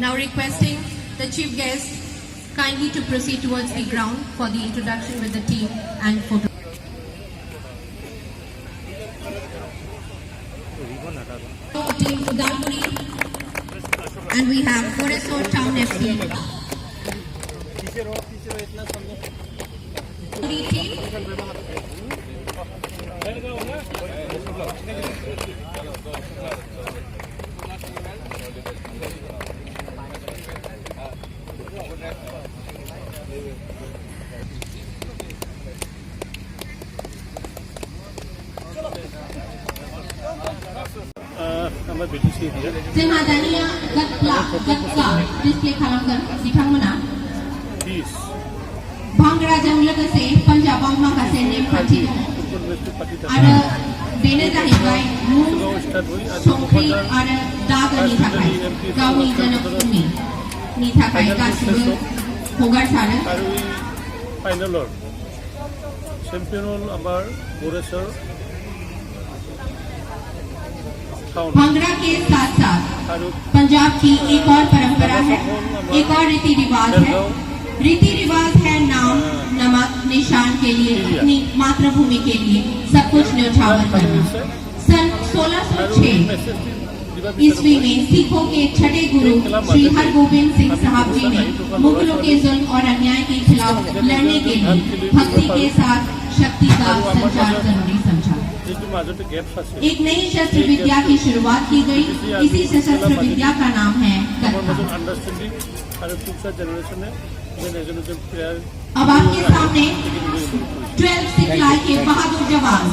Now requesting the chief guest kindly to proceed towards the ground for the introduction with the team and photo. Team Udarpuri, and we have Goresor Town FC. Semadania Gatka display खालामगोन बिथांमोना भांगराजों लोगोसे पान्जाबाव माखासे नेमखान्थि दङ आरो बेनो जाहैबाय मुं संख्रि आरो दागोनि थाखाय गावनि जोनोमनि थाखाय गासिबो हगारसारो फाइनालर चेम्पियन आमार गोरेसर भांगड़ा के साथ साथ पंजाब की एक और परंपरा है, एक और रीति रिवाज है। रीति रिवाज है नाम नमक निशान के लिए, अपनी मातृभूमि के लिए सब कुछ न्यौछावर करना। सन 1606 ईस्वी में सिखों के छठे गुरु श्री हरगोबिंद सिंह साहब जी ने मुगलों के जुल्म और अन्याय के खिलाफ लड़ने के लिए भक्ति के साथ शक्ति का संचार जरूरी समझा। एक नई शस्त्र विद्या की शुरुआत की गई। इसी सशस्त्र विद्या का नाम है कथा। अब आपके सामने 12 सिखलाई के बहादुर जवान